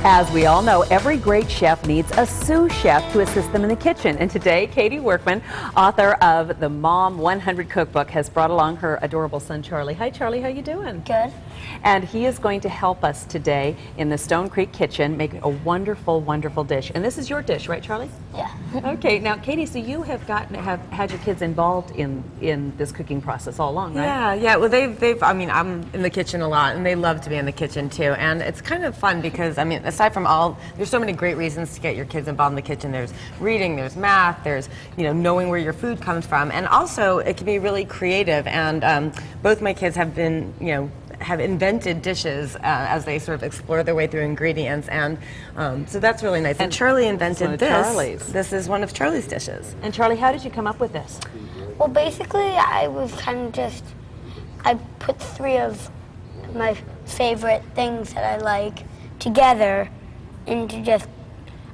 As we all know, every great chef needs a sous chef to assist them in the kitchen. And today, Katie Workman, author of the Mom 100 Cookbook, has brought along her adorable son, Charlie. Hi, Charlie. How you doing? Good. And he is going to help us today in the Stone Creek kitchen make a wonderful, wonderful dish. And this is your dish, right, Charlie? Yeah. Okay. Now, Katie, so you have had your kids involved in this cooking process all along, right? Yeah. Well, they've. I mean, I'm in the kitchen a lot, and they love to be in the kitchen too. And it's kind of fun because, I mean, aside from there's so many great reasons to get your kids involved in the kitchen. There's reading, there's math, there's knowing where your food comes from, and also it can be really creative. And both my kids have been have invented dishes as they sort of explore their way through ingredients, and so that's really nice. And Charlie invented this. This is one of Charlie's dishes. And Charlie, how did you come up with this? Well, basically, I was kind of I put three of my favorite things that I like together into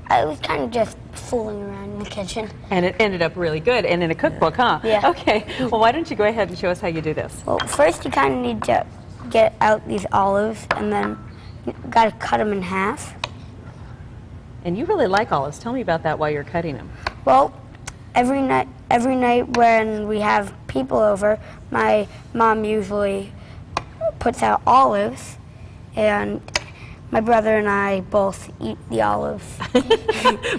I was kind of just fooling around in the kitchen. And it ended up really good, and in a cookbook, huh? Yeah. Okay, well, why don't you go ahead and show us how you do this? Well, first you kind of need to get out these olives, and then you got to cut them in half. And you really like olives. Tell me about that while you're cutting them. Well, every night when we have people over, my mom usually puts out olives, and my brother and I both eat the olives.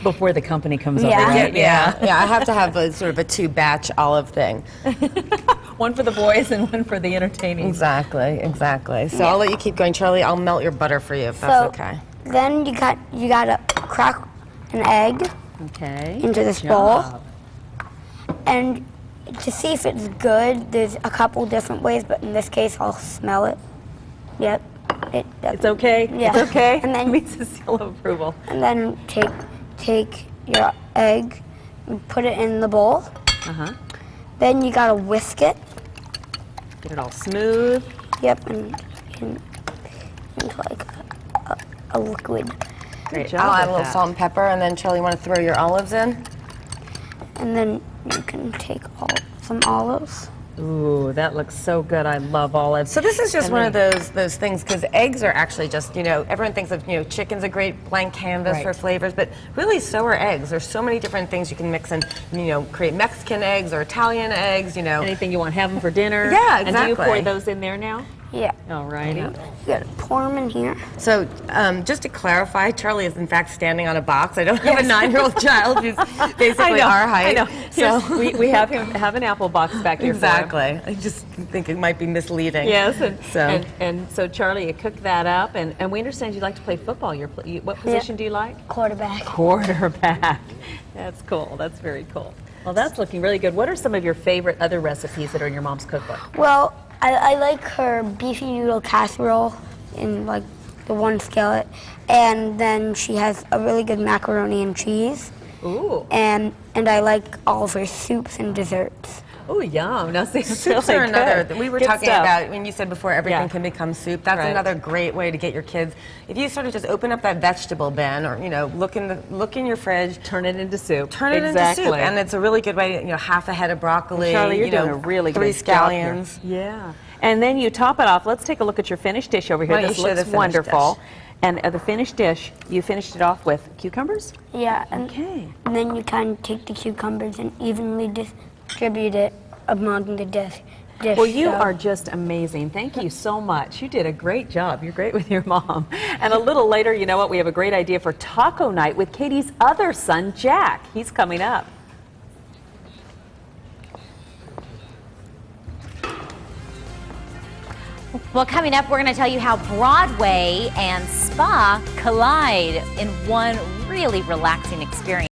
Before the company comes over, Yeah. right? Yeah. I have to have sort of a two-batch olive thing. One for the boys and one for the entertaining. Exactly. So I'll let you keep going, Charlie. I'll melt your butter for you if that's okay. Then you gotta crack an egg into this bowl, and to see if it's good, there's a couple different ways, but in this case, I'll smell it. Yep. It's okay? Yeah. It's okay? And then, it means a seal of approval. And then take your egg and put it in the bowl. Then you gotta whisk it. Get it all smooth. Yep, and into like a liquid. Great job. I'll add a little salt and pepper, and then Charlie, you want to throw your olives in? And then you can take some olives. Ooh, that looks so good. I love olives. So this is just one of those things, because eggs are actually just, everyone thinks of, chicken's a great blank canvas for flavors, but really so are eggs. There's so many different things you can mix and, create Mexican eggs or Italian eggs, Anything you want, have them for dinner. Yeah, exactly. And do you pour those in there now? Yeah. All righty. You gotta pour them in here. So just to clarify, Charlie is in fact standing on a box. I don't have a 9-year-old child who's basically our height. I know. So we have him have an apple box back here. Exactly. I just think it might be misleading. Yes. And so Charlie, you cook that up, and we understand you like to play football. What position do you like? Quarterback. Quarterback. That's cool. That's very cool. Well, that's looking really good. What are some of your favorite other recipes that are in your mom's cookbook? Well, I like her beefy noodle casserole in like the one skillet, and then she has a really good macaroni and cheese. Ooh. And I like all of her soups and desserts. Oh, yum. Now, see, soups really are another. good. We were Good talking stuff. about when you said before everything can become soup. That's another great way to get your kids. If you sort of just open up that vegetable bin, or look in your fridge, turn it into soup. Turn it into soup, and it's a really good way. Half a head of broccoli. Charlie, you're doing a really good 3 job scallions. Here. Yeah. And then you top it off. Let's take a look at your finished dish over here. Why don't This you show looks the finished wonderful. dish? And the finished dish, you finished it off with cucumbers? Yeah. And then you kind of take the cucumbers and evenly distribute it among the dish. Well, you are just amazing. Thank you so much. You did a great job. You're great with your mom. And a little later, you know what? We have a great idea for taco night with Katie's other son, Jack. He's coming up. Well, coming up, we're going to tell you how Broadway and spa collide in one really relaxing experience.